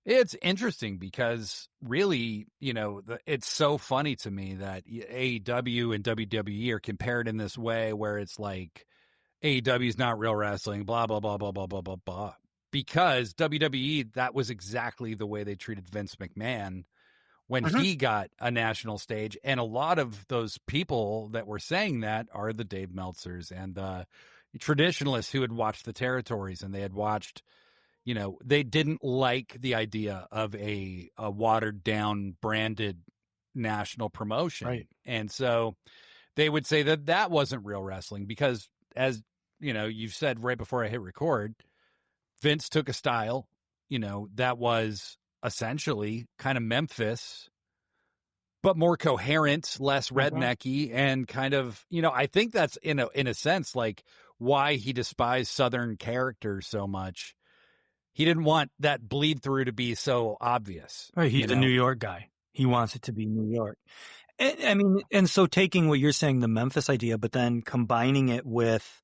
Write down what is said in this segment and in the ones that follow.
It's interesting because really, it's so funny to me that AEW and WWE are compared in this way where it's like AEW is not real wrestling, blah, blah, blah, blah, blah, blah, blah, blah. Because WWE, that was exactly the way they treated Vince McMahon when he got a national stage. And a lot of those people that were saying that are the Dave Meltzers and the traditionalists who had watched the territories, and they had watched, they didn't like the idea of a watered down branded national promotion. Right. And so they would say that wasn't real wrestling because, as you've said right before I hit record, Vince took a style, that was essentially kind of Memphis, but more coherent, less rednecky, and kind of, I think that's in a sense like why he despised Southern characters so much. He didn't want that bleed through to be so obvious. Right. He's a New York guy. He wants it to be New York. And so taking what you're saying, the Memphis idea, but then combining it with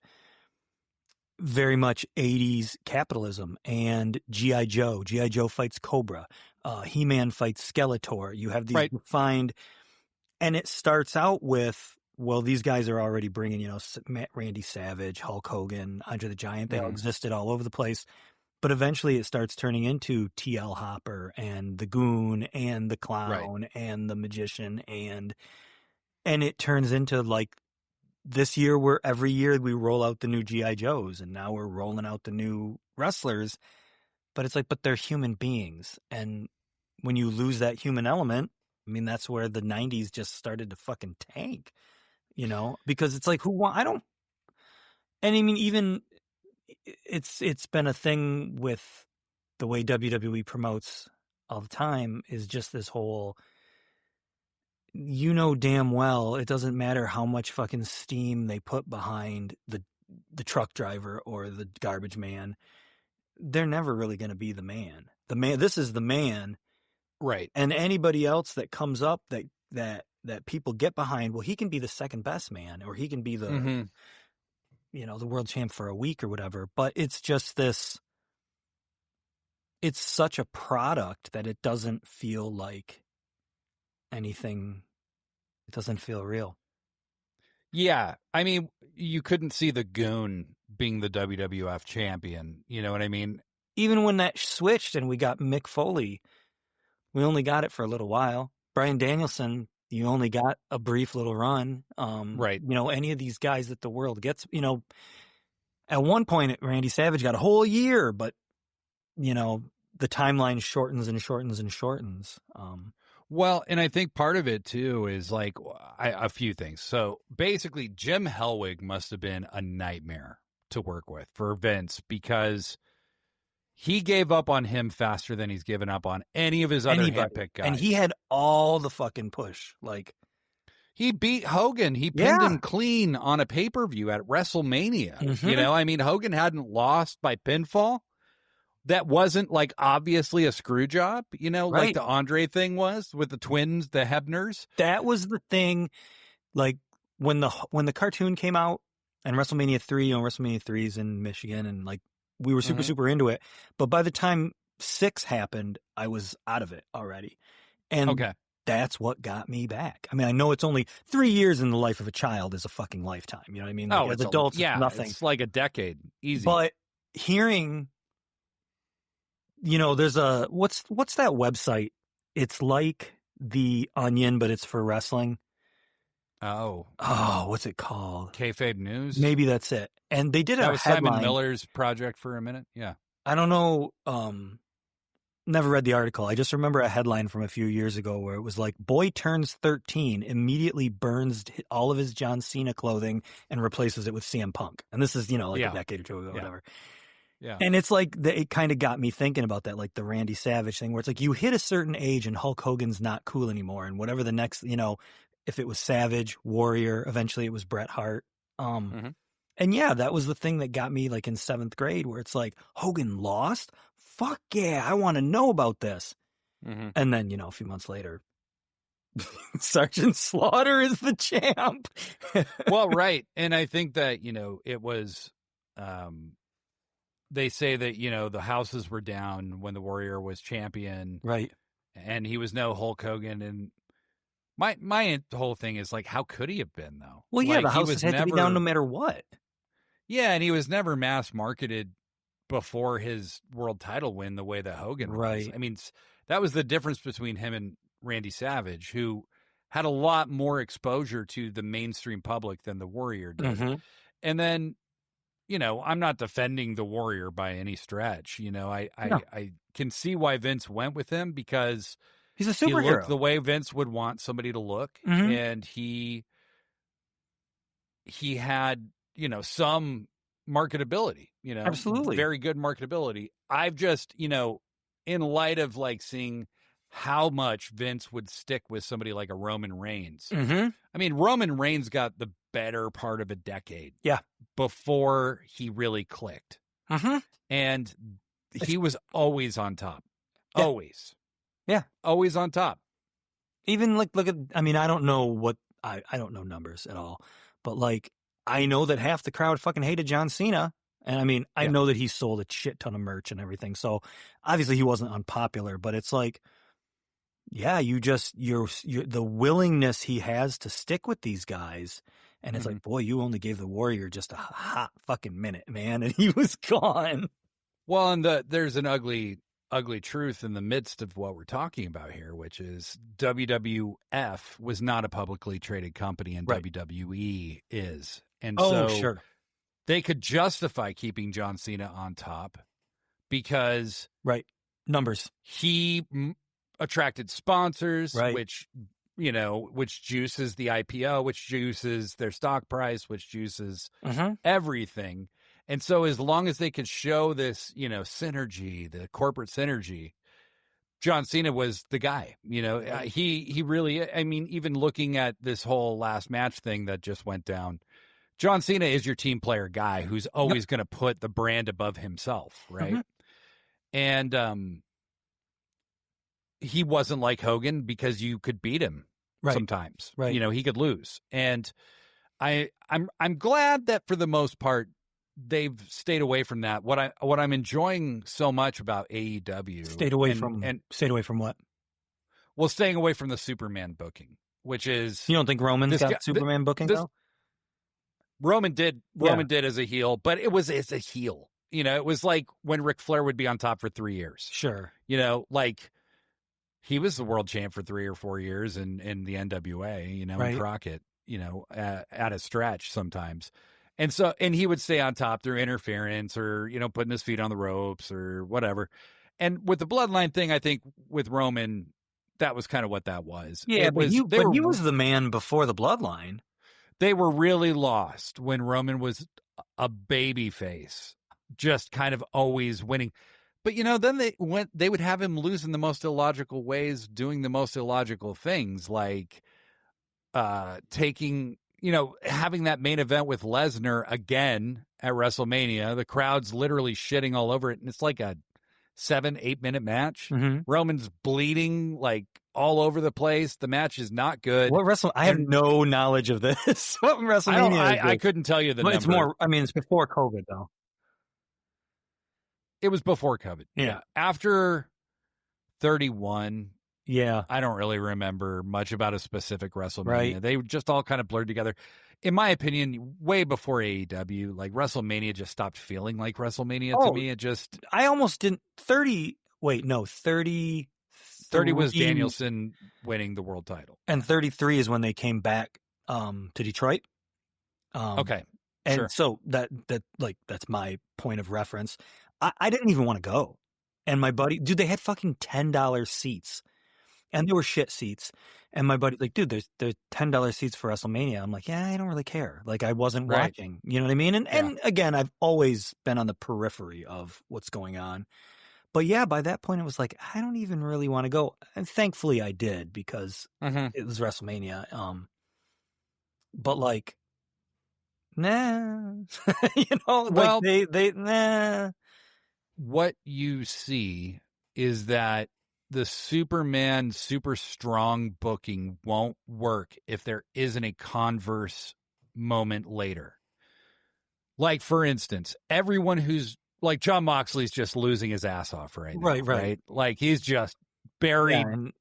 very much 80s capitalism and G.I. Joe. G.I. Joe fights Cobra. He-Man fights Skeletor. You have these defined, and it starts out with, well, these guys are already bringing, Randy Savage, Hulk Hogan, Andre the Giant. They all existed all over the place. But eventually it starts turning into T.L. Hopper and the Goon and the Clown and the Magician. And it turns into like this year where every year we roll out the new G.I. Joes, and now we're rolling out the new wrestlers. But it's like, but they're human beings. And when you lose that human element, I mean, that's where the 90s just started to fucking tank, because it's like, and I mean, even it's been a thing with the way WWE promotes all the time is just this whole, damn well, it doesn't matter how much fucking steam they put behind the truck driver or the garbage man. They're never really going to be the man. This is the man. Right. And anybody else that comes up that people get behind, well, he can be the second best man, or he can be the, the world champ for a week or whatever. But it's just it's such a product that it doesn't feel like anything. It doesn't feel real. Yeah. I mean, you couldn't see the Goon being the WWF champion. You know what I mean? Even when that switched and we got Mick Foley, we only got it for a little while. Bryan Danielson, you only got a brief little run. Right. Any of these guys that the world gets, at one point Randy Savage got a whole year, but, the timeline shortens and shortens and shortens. Well, and I think part of it too is like a few things. So basically Jim Hellwig must have been a nightmare to work with for Vince, because he gave up on him faster than he's given up on any of his other handpicked guys. And he had all the fucking push. Like, he beat Hogan. He pinned him clean on a pay-per-view at WrestleMania. I mean, Hogan hadn't lost by pinfall. That wasn't like obviously a screw job, like the Andre thing was with the twins, the Hebners. That was the thing. Like when the cartoon came out and WrestleMania 3, WrestleMania 3's in Michigan, and like we were super into it. But by the time 6 happened, I was out of it already. And that's what got me back. I mean, I know it's only 3 years in the life of a child is a fucking lifetime. You know what I mean? Like, as adults, it's nothing. It's like a decade. Easy. But hearing, there's what's that website? It's like The Onion, but it's for wrestling. Oh, what's it called? Kayfabe News? Maybe that's it. And they did that a was headline. Simon Miller's project for a minute. Yeah. I don't know. Never read the article. I just remember a headline from a few years ago where it was like, boy turns 13, immediately burns all of his John Cena clothing and replaces it with CM Punk. And this is, a decade or two ago, whatever. Yeah. And it's like, it kind of got me thinking about that, like the Randy Savage thing, where it's like you hit a certain age and Hulk Hogan's not cool anymore. And whatever the next, if it was Savage, Warrior, eventually it was Bret Hart. And yeah, that was the thing that got me like in 7th grade, where it's like, Hogan lost? Fuck yeah, I want to know about this. And then, a few months later, Sergeant Slaughter is the champ. Well, right. And I think that, it was they say that, the houses were down when the Warrior was champion. Right. And he was no Hulk Hogan. And my whole thing is like, how could he have been, though? Well, yeah, Like, the he houses was had to be down no never, matter what. yeah, and he was never mass marketed before his world title win the way that Hogan was. Right. I mean, that was the difference between him and Randy Savage, who had a lot more exposure to the mainstream public than the Warrior did. Mm-hmm. And then, I'm not defending the Warrior by any stretch. I can see why Vince went with him, because he's a he looked superhero. the way Vince would want somebody to look. Mm-hmm. And he had, some marketability, Absolutely. very good marketability. I've just, in light of like seeing how much Vince would stick with somebody like a Roman Reigns. Mm-hmm. I mean, Roman Reigns got the better part of a decade. Yeah. Before he really clicked. Mm-hmm. And he was always on top. Yeah. Always. Yeah. Always on top. Even like, look at, I mean, I don't know what, I don't know numbers at all, but like, I know that half the crowd fucking hated John Cena. And I mean, I know that he sold a shit ton of merch and everything. So obviously he wasn't unpopular, but it's like, yeah, you're the willingness he has to stick with these guys. And it's like, boy, you only gave the Warrior just a hot fucking minute, man. And he was gone. Well, and there's an ugly truth in the midst of what we're talking about here, which is WWF was not a publicly traded company, and right. WWE is. And sure. They could justify keeping John Cena on top because right. Numbers. He attracted sponsors, right. which juices the IPO, which juices their stock price, which juices everything. And so as long as they could show this, synergy, the corporate synergy, John Cena was the guy. He really, I mean, even looking at this whole last match thing that just went down, John Cena is your team player guy who's always going to put the brand above himself, right? And he wasn't like Hogan because you could beat him sometimes. Right. He could lose. And I'm glad that for the most part they've stayed away from that. What I'm enjoying so much about AEW stayed away from what? Well, staying away from the Superman booking, which is, you don't think Roman's got Superman booking though? Roman did as a heel, but it was as a heel. It was like when Ric Flair would be on top for 3 years. Sure. Like he was the world champ for 3 or 4 years in the NWA, and Crockett, at a stretch sometimes. And he would stay on top through interference or, putting his feet on the ropes or whatever. And with the bloodline thing, I think with Roman, that was kind of what that was. Yeah, he was the man before the bloodline. They were really lost when Roman was a baby face, just kind of always winning. But, then they would have him lose in the most illogical ways, doing the most illogical things, like taking, having that main event with Lesnar again at WrestleMania. The crowd's literally shitting all over it. And it's like a 7-8 minute match. Roman's bleeding like all over the place. The match is not good. I have no knowledge of this. What WrestleMania? I couldn't tell you the number. It's more. I mean, it's before COVID though. It was before COVID. Yeah. After 31. Yeah. I don't really remember much about a specific WrestleMania. Right. They just all kind of blurred together. In my opinion, way before AEW, like WrestleMania just stopped feeling like WrestleMania to me. I almost didn't. 30. Wait, no, 30. 30 was Danielson winning the world title. And 33 is when they came back to Detroit. Okay. And sure. So that's my point of reference. I didn't even want to go. And my buddy, dude, they had fucking $10 seats. And they were shit seats. And my buddy's like, dude, there's $10 seats for WrestleMania. I'm like, yeah, I don't really care. Like, I wasn't watching. You know what I mean? And again, I've always been on the periphery of what's going on. But yeah, by that point, it was like, I don't even really want to go. And thankfully I did because it was WrestleMania. But like, nah. Well, they nah. What you see is that the Superman super strong booking won't work if there isn't a converse moment later. Like, for instance, everyone who's Like John Moxley's just losing his ass off right now, right? Like he's just buried. Yeah, and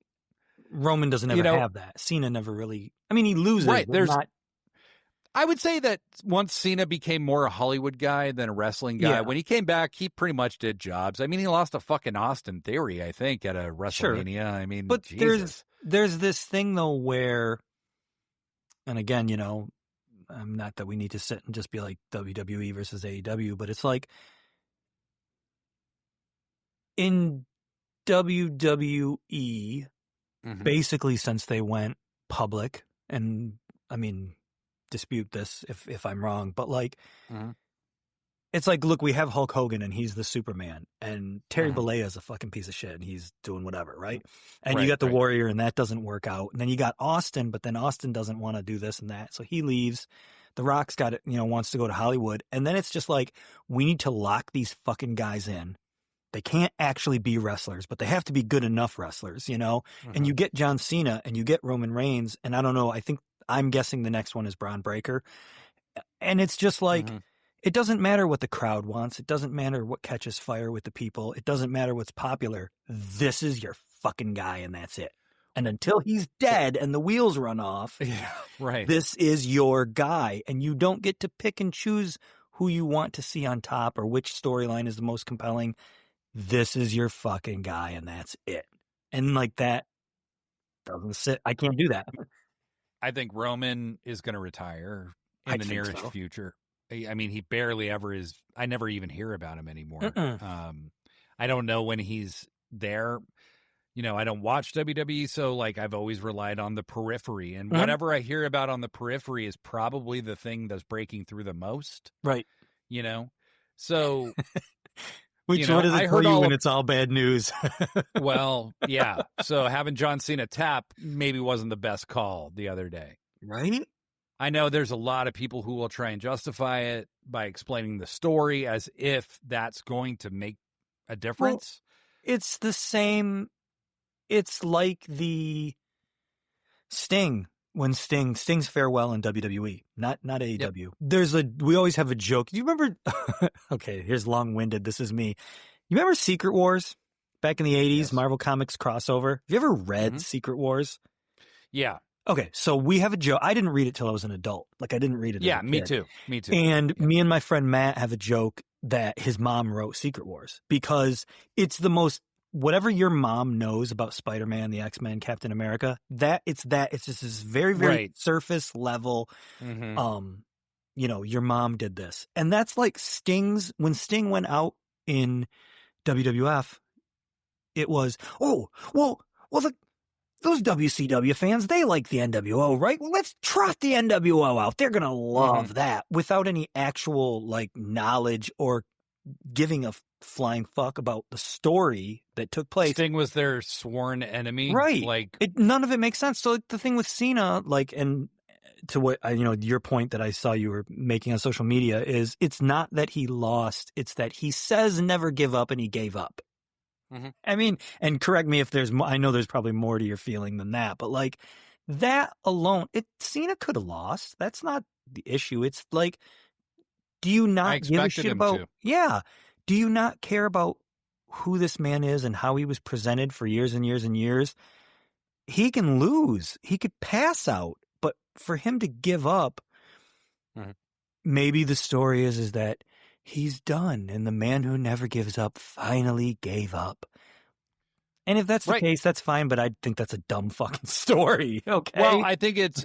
Roman doesn't ever have that. Cena never really. I mean, he loses, right? But not. I would say that once Cena became more a Hollywood guy than a wrestling guy, when he came back, he pretty much did jobs. I mean, he lost to fucking Austin Theory, I think, at a WrestleMania. Sure. I mean, but Jesus. there's this thing though where, and again, you know, not that we need to sit and just be like WWE versus AEW, but it's like in WWE, basically since they went public, and I mean, dispute this if I'm wrong, but like, it's like, look, we have Hulk Hogan and he's the Superman, and Terry Bollea is a fucking piece of shit and he's doing whatever, right? And you got the Warrior and that doesn't work out. And then you got Austin, but then Austin doesn't want to do this and that. So he leaves. The Rock's got it, you know, wants to go to Hollywood. And then it's just like, we need to lock these fucking guys in. They can't actually be wrestlers, but they have to be good enough wrestlers, you know? And you get John Cena and you get Roman Reigns. And I don't know, I'm guessing the next one is Braun Breaker. And it's just like, it doesn't matter what the crowd wants. It doesn't matter what catches fire with the people. It doesn't matter what's popular. This is your fucking guy, and that's it. And until he's dead and the wheels run off, this is your guy. And you don't get to pick and choose who you want to see on top or which storyline is the most compelling. This is your fucking guy, and that's it. And like that doesn't sit. I can't do that. I think Roman is going to retire in the nearest future. I mean, he barely ever is. I never even hear about him anymore. I don't know when he's there. You know, I don't watch WWE, so like I've always relied on the periphery. And whatever I hear about on the periphery is probably the thing that's breaking through the most. Right. You know? So which one does it tell you when it's all bad news? Well, yeah. So having John Cena tap maybe wasn't the best call the other day. Right? I know there's a lot of people who will try and justify it by explaining the story as if that's going to make a difference. Well, it's the same. It's like the Sting when Sting's farewell in WWE, not AEW. Yep. We always have a joke. Do you remember? Okay, here's long-winded. This is me. You remember Secret Wars back in the 80s, yes. Marvel Comics crossover? Have you ever read Secret Wars? Yeah. Okay, so we have a joke. I didn't read it till I was an adult. Like I didn't read it. Yeah, me too. Me too. And me and my friend Matt have a joke that his mom wrote Secret Wars because it's the most, whatever your mom knows about Spider-Man, the X-Men, Captain America, it's just this very, very surface level. You know, your mom did this. And that's like when Sting went out in WWF, it was, those WCW fans, they like the NWO, right? Well, let's trot the NWO out. They're going to love that without any actual like knowledge or giving a flying fuck about the story that took place. Sting was their sworn enemy. Right. Like none of it makes sense. So the thing with Cena, like, and to what, your point that I saw you were making on social media is it's not that he lost. It's that he says never give up and he gave up. I mean, and correct me if there's more, I know there's probably more to your feeling than that, but like that alone, Cena could have lost. That's not the issue. It's like, do you not give a shit about, do you not care about who this man is and how he was presented for years and years and years? He can lose. He could pass out, but for him to give up, maybe the story is that he's done, and the man who never gives up finally gave up. And if that's the case, that's fine, but I think that's a dumb fucking story, okay? Well, I think it's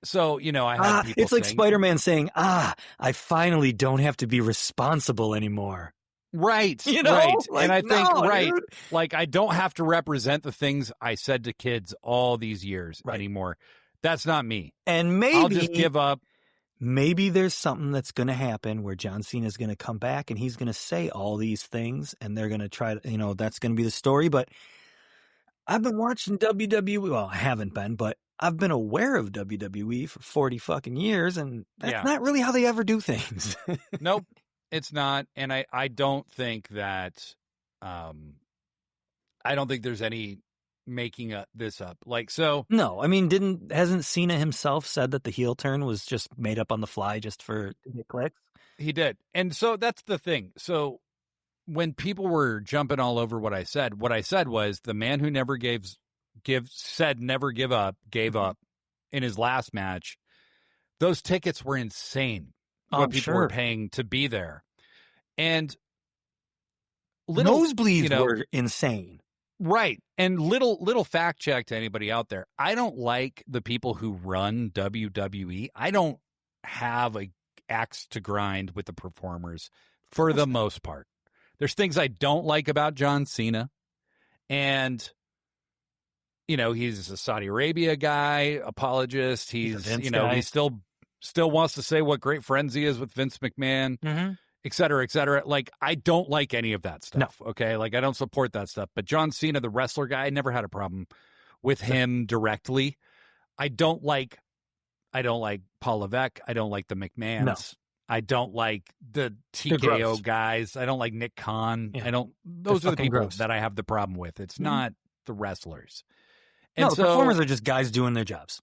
so, I have people it's like Spider-Man saying, I finally don't have to be responsible anymore. Right, right. Like, and I think, dude. Like, I don't have to represent the things I said to kids all these years anymore. That's not me. And maybe I'll just give up. Maybe there's something that's going to happen where John Cena is going to come back and he's going to say all these things and they're going to try to, that's going to be the story. But I've been watching WWE. Well, I haven't been, but I've been aware of WWE for 40 fucking years. And that's not really how they ever do things. Nope, it's not. And I don't think that, I don't think there's any making this up. Like, so no, I mean, hasn't Cena himself said that the heel turn was just made up on the fly just for to get clicks? He did. And so that's the thing. So when people were jumping all over what I said was the man who never said never give up, gave up in his last match. Those tickets were insane. What people were paying to be there. And nosebleeds were insane. Right. And little fact check to anybody out there. I don't like the people who run WWE. I don't have a axe to grind with the performers for the most part. There's things I don't like about John Cena. And, you know, he's a Saudi Arabia guy, apologist. He's you know, guy. He still wants to say what great friends he is with Vince McMahon. Et cetera, et cetera. Like, I don't like any of that stuff, okay? Like, I don't support that stuff. But John Cena, the wrestler guy, I never had a problem with him directly. I don't like Paul Levesque. I don't like the McMahons. No. I don't like the TKO guys. I don't like Nick Khan. Yeah. Those are the people that I have the problem with. It's not the wrestlers. And the performers are just guys doing their jobs.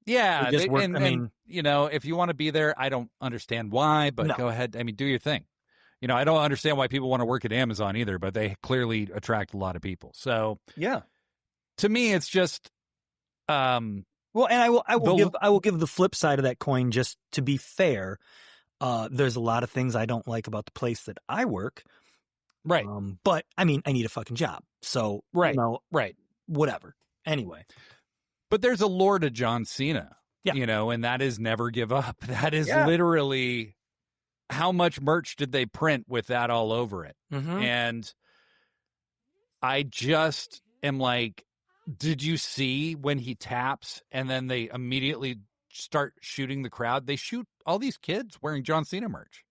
Yeah, and you know, if you want to be there, I don't understand why, but go ahead. I mean, do your thing. You know, I don't understand why people want to work at Amazon either, but they clearly attract a lot of people. So yeah, to me, it's just well, and I will give the flip side of that coin. Just to be fair, there's a lot of things I don't like about the place that I work. Right, but I mean, I need a fucking job, so right, you know, right, whatever. Anyway. But there's a lore to John Cena, you know, and that is never give up. That is literally how much merch did they print with that all over it. And I just am like, did you see when he taps and then they immediately start shooting the crowd? They shoot all these kids wearing John Cena merch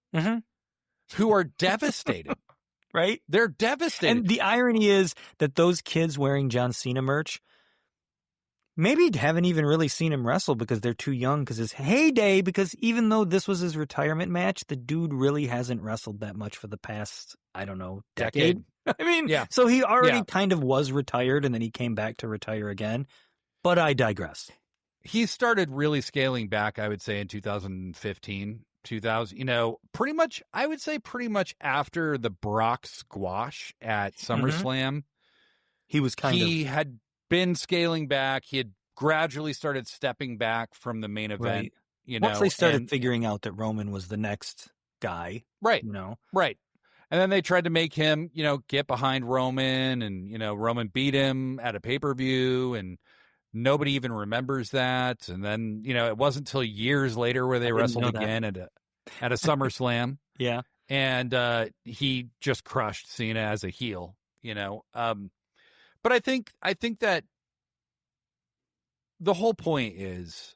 who are devastated. Right? They're devastated. And the irony is that those kids wearing John Cena merch maybe haven't even really seen him wrestle because they're too young because his heyday, because even though this was his retirement match, the dude really hasn't wrestled that much for the past, I don't know, decade. I mean, so he already kind of was retired and then he came back to retire again. But I digress. He started really scaling back, I would say, in 2015, 2000, you know, I would say pretty much after the Brock squash at SummerSlam. He had been scaling back. He had gradually started stepping back from the main event. You know, once they started figuring out that Roman was the next guy, right? You know, right. And then they tried to make him, you know, get behind Roman, and you know, Roman beat him at a pay-per-view, and nobody even remembers that. And then, you know, it wasn't until years later where they wrestled again at a SummerSlam. Yeah, and he just crushed Cena as a heel. You know. But I think that the whole point is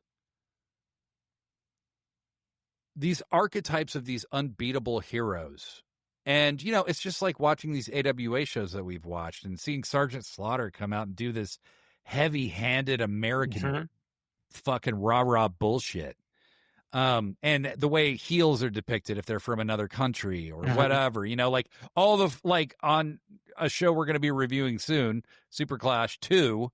these archetypes of these unbeatable heroes. And, you know, it's just like watching these AWA shows that we've watched and seeing Sergeant Slaughter come out and do this heavy-handed American fucking rah-rah bullshit. And the way heels are depicted if they're from another country or whatever, you know, like all the, like on a show we're going to be reviewing soon, Super Clash 2,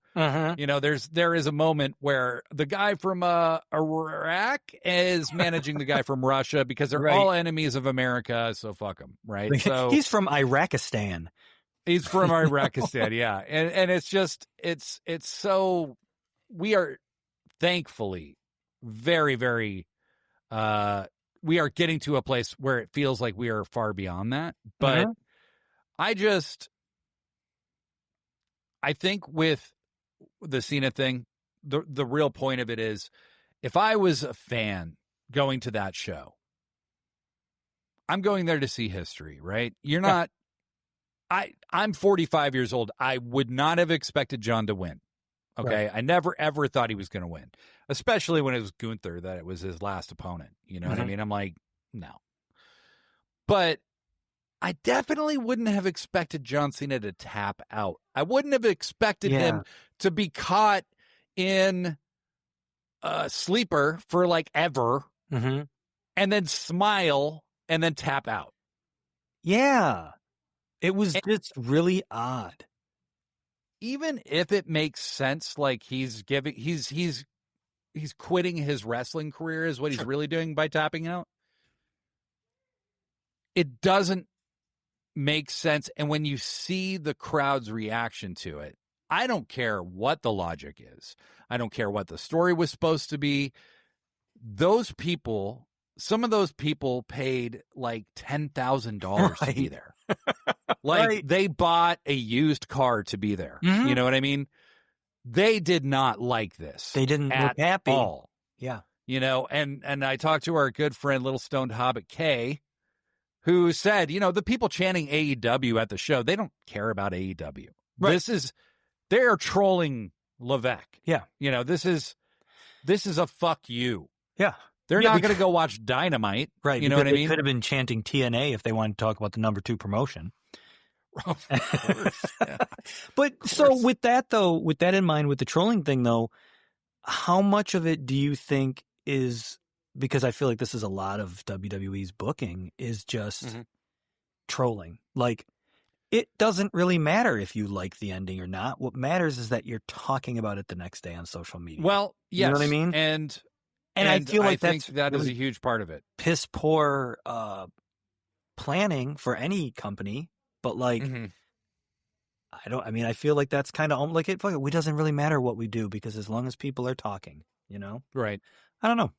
you know, there is a moment where the guy from Iraq is managing the guy from Russia because they're all enemies of America, so fuck them, right? So he's from Iraqistan. He's from Iraqistan, yeah. And it's just, it's so, we are thankfully very, very, we are getting to a place where it feels like we are far beyond that. But I think with the Cena thing, the real point of it is, if I was a fan going to that show, I'm going there to see history, right? You're not, I'm 45 years old. I would not have expected John to win. Okay. Right. I never, ever thought he was going to win, especially when it was Gunther, that it was his last opponent. You know what I mean? I'm like, no. But I definitely wouldn't have expected John Cena to tap out. I wouldn't have expected him to be caught in a sleeper for like ever and then smile and then tap out. Yeah. It was just really odd. Even if it makes sense, like he's quitting his wrestling career is what he's really doing by tapping out. it doesn't make sense. And when you see the crowd's reaction to it, I don't care what the logic is. I don't care what the story was supposed to be. Those people, some of those people paid like $10,000 to be there. Like Right. they bought a used car to be there. Mhm. You know what I mean? They did not like this. They didn't look at happy. all. Yeah. You know, and I talked to our good friend Little Stoned Hobbit K, who said, you know, the people chanting AEW at the show, they don't care about AEW. Right. They're trolling Levesque. Yeah. You know, this is a fuck you. Yeah. They're Yeah, not going to go watch Dynamite. Right. You know what I They mean? could have been chanting TNA if they wanted to talk about the number 2 promotion. Of course. Yeah. But so with that though, with that in mind, with the trolling thing though, how much of it do you think is, because I feel like this is a lot of WWE's booking, is just trolling? Like, it doesn't really matter if you like the ending or not. What matters is that you're talking about it the next day on social media. Well, yes. You know what I mean? And I feel like that is really a huge part of it. Piss poor planning for any company, but like, I feel like that's kind of like it doesn't really matter what we do, because as long as people are talking, you know? Right. I don't know.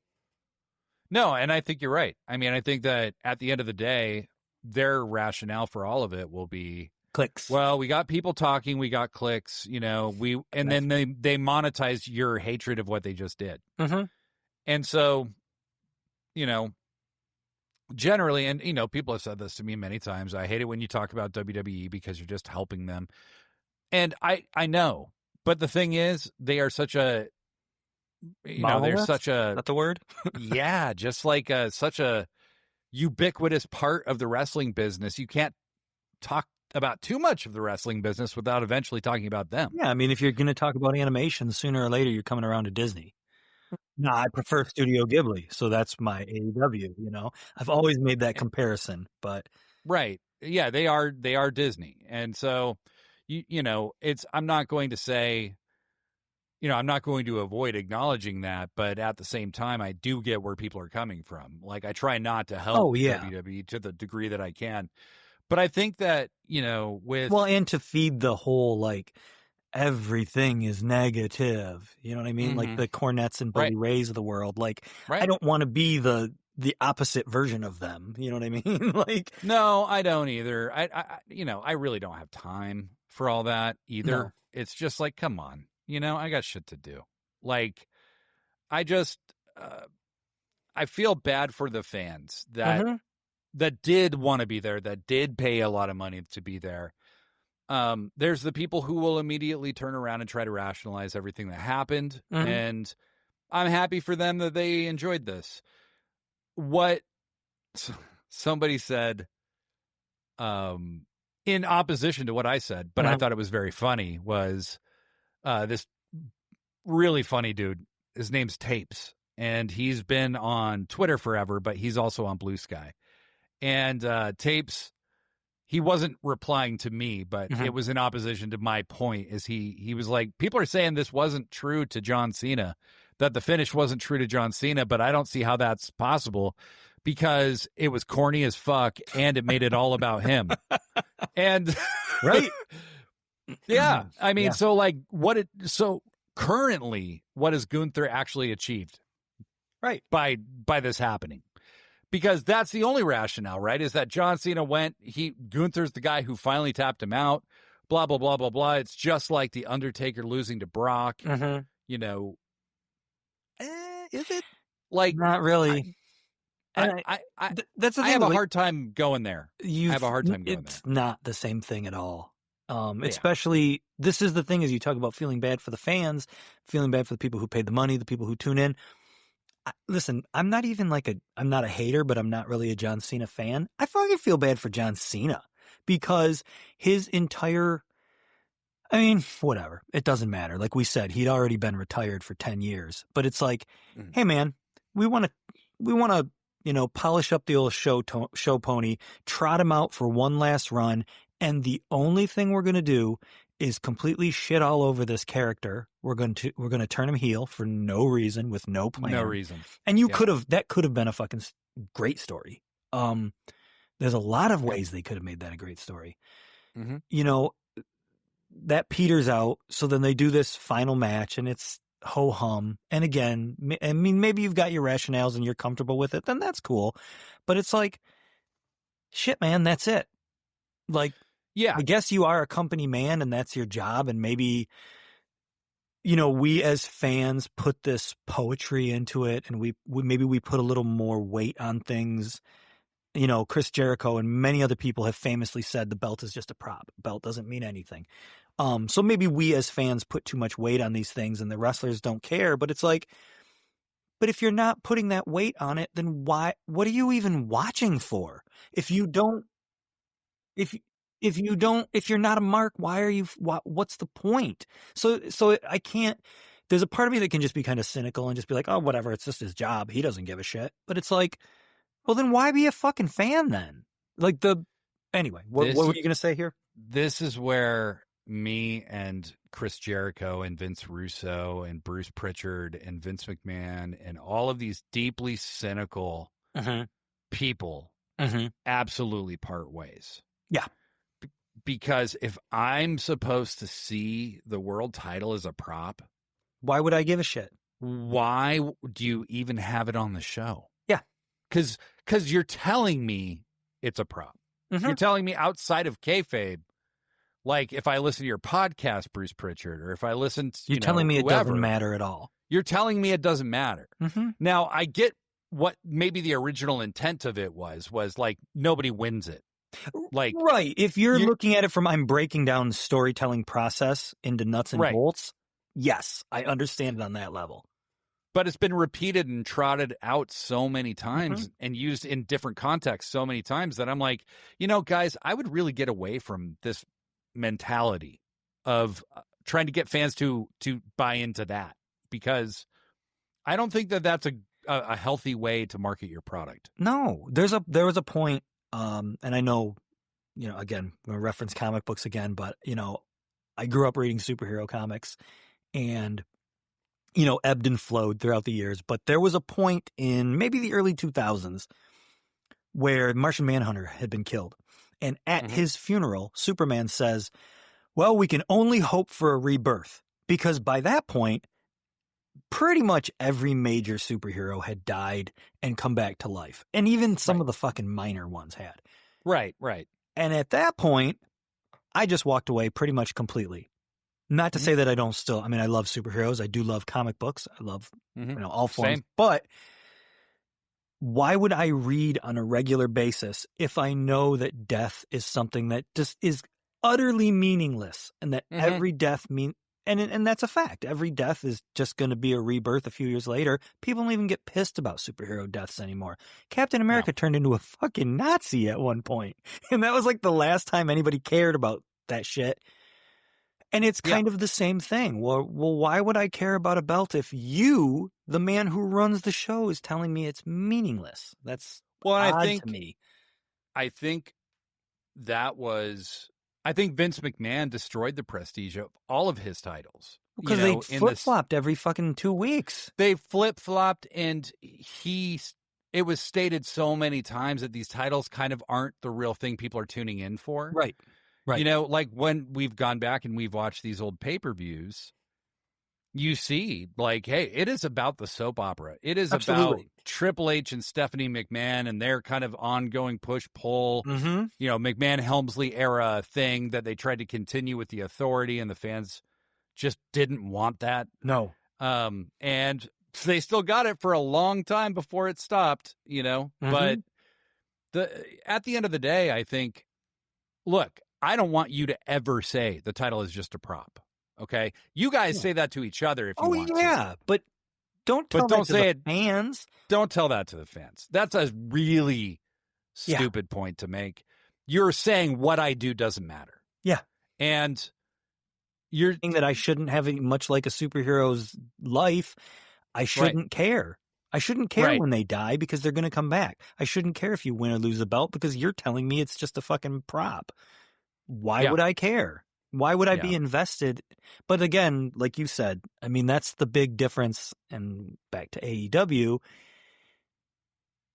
No, and I think you're right. I mean, I think that at the end of the day, their rationale for all of it will be clicks. Well, we got people talking, we got clicks, you know, then they monetize your hatred of what they just did. And so, you know, generally, and, you know, people have said this to me many times, I hate it when you talk about WWE because you're just helping them. And I know, but the thing is, they are such a, you know, they're such a, is that the word? Yeah, just like such a ubiquitous part of the wrestling business. You can't talk about too much of the wrestling business without eventually talking about them. Yeah, I mean, if you're going to talk about animation, sooner or later you're coming around to Disney. No, I prefer Studio Ghibli, so that's my AEW, you know. I've always made that comparison, but right. Yeah, they are Disney. And so you know, I'm not going to say, you know, I'm not going to avoid acknowledging that, but at the same time I do get where people are coming from. Like I try not to help WWE to the degree that I can. But I think that, you know, and to feed the whole, like, everything is negative. You know what I mean? Like the Cornettes and Bully Rays of the world. Like, I don't want to be the opposite version of them. You know what I mean? Like, no, I don't either. I you know, I really don't have time for all that either. No. It's just like, come on, you know, I got shit to do. Like, I just, I feel bad for the fans that did want to be there, that did pay a lot of money to be there. There's the people who will immediately turn around and try to rationalize everything that happened. And I'm happy for them that they enjoyed this. What somebody said, in opposition to what I said, but I thought it was very funny, was this really funny dude. His name's Tapes, and he's been on Twitter forever, but he's also on Blue Sky. And Tapes, he wasn't replying to me, but it was in opposition to my point. Is he was like, people are saying this wasn't true to John Cena, that the finish wasn't true to John Cena, but I don't see how that's possible because it was corny as fuck and it made it all about him. And right. Yeah. I mean, so like so currently what has Gunther actually achieved? Right. By this happening? Because that's the only rationale, right? Is that John Cena Gunther's the guy who finally tapped him out, blah, blah, blah, blah, blah. It's just like The Undertaker losing to Brock. You know, is it? Like, not really. That's the thing. I have a hard time going there. I have a hard time going there. It's not the same thing at all. Especially, this is the thing, is you talk about feeling bad for the fans, feeling bad for the people who paid the money, the people who tune in. Listen, I'm not even I'm not a hater, but I'm not really a John Cena fan. I fucking feel bad for John Cena because his entire, I mean, whatever. It doesn't matter. Like we said, he'd already been retired for 10 years, but it's like, hey man, we want to, you know, polish up the old show pony, trot him out for one last run. And the only thing we're going to do is completely shit all over this character. We're going to turn him heel for no reason, with no plan. No reason. And that could have been a fucking great story. There's a lot of ways they could have made that a great story. Mm-hmm. You know, that peters out. So then they do this final match and it's ho-hum. And again, I mean, maybe you've got your rationales and you're comfortable with it, then that's cool. But it's like, shit, man, that's it. Like, Yeah. I guess you are a company man and that's your job. And maybe, you know, we as fans put this poetry into it and maybe we put a little more weight on things. You know, Chris Jericho and many other people have famously said the belt is just a prop. Belt doesn't mean anything. So maybe we as fans put too much weight on these things and the wrestlers don't care, but it's like, but if you're not putting that weight on it, then what are you even watching for? If you're not a mark, what's the point? So I can't, there's a part of me that can just be kind of cynical and just be like, oh, whatever. It's just his job. He doesn't give a shit. But it's like, well, then why be a fucking fan then? Like anyway, what were you going to say here? This is where me and Chris Jericho and Vince Russo and Bruce Pritchard and Vince McMahon and all of these deeply cynical people absolutely part ways. Yeah. Because if I'm supposed to see the world title as a prop, why would I give a shit? Why do you even have it on the show? Yeah. Because you're telling me it's a prop. You're telling me outside of kayfabe, like if I listen to your podcast, Bruce Pritchard, or if I listen to you're telling me whoever, it doesn't matter at all. You're telling me it doesn't matter. Now, I get what maybe the original intent of it was like nobody wins it. Like right. If you're looking at it from I'm breaking down the storytelling process into nuts and bolts, yes, I understand it on that level. But it's been repeated and trotted out so many times and used in different contexts so many times that I'm like, you know, guys, I would really get away from this mentality of trying to get fans to buy into that, because I don't think that that's a healthy way to market your product. No, there was a point, and I know, you know, again, I'm going to reference comic books again, but, you know, I grew up reading superhero comics and, you know, ebbed and flowed throughout the years. But there was a point in maybe the early 2000s where Martian Manhunter had been killed. And at his funeral, Superman says, well, we can only hope for a rebirth, because by that point, pretty much every major superhero had died and come back to life. And even some of the fucking minor ones had. Right. And at that point, I just walked away pretty much completely. Not to say that I don't still, I mean, I love superheroes. I do love comic books. I love, you know, all forms. Same. But why would I read on a regular basis if I know that death is something that just is utterly meaningless, and that every death and that's a fact. Every death is just going to be a rebirth a few years later. People don't even get pissed about superhero deaths anymore. Captain America turned into a fucking Nazi at one point, and that was like the last time anybody cared about that shit. And it's kind of the same thing. Well, why would I care about a belt if you, the man who runs the show, is telling me it's meaningless? That's odd to me. I think Vince McMahon destroyed the prestige of all of his titles. Because they flip-flopped every fucking 2 weeks. They flip-flopped, and it was stated so many times that these titles kind of aren't the real thing people are tuning in for. Right. You know, like when we've gone back and we've watched these old pay-per-views, you see, like, hey, it is about the soap opera. It is about Triple H and Stephanie McMahon and their kind of ongoing push-pull, you know, McMahon-Helmsley era thing that they tried to continue with the Authority, and the fans just didn't want that. No. And they still got it for a long time before it stopped, you know. But at the end of the day, I think, look, I don't want you to ever say the title is just a prop. Okay, you guys say that to each other if you want to. But don't tell that to the fans. Don't tell that to the fans. That's a really stupid point to make. You're saying what I do doesn't matter. Yeah, and you're saying that I shouldn't have much like a superhero's life. I shouldn't care. I shouldn't care when they die, because they're going to come back. I shouldn't care if you win or lose a belt, because you're telling me it's just a fucking prop. Why would I care? Why would I be invested? But again, like you said, I mean, that's the big difference. And back to AEW,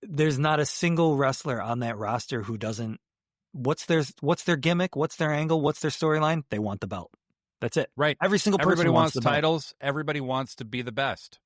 there's not a single wrestler on that roster who doesn't. What's their gimmick? What's their angle? What's their storyline? They want the belt. That's it. Right. Every single person Everybody wants the belt. titles. Everybody wants to be the best.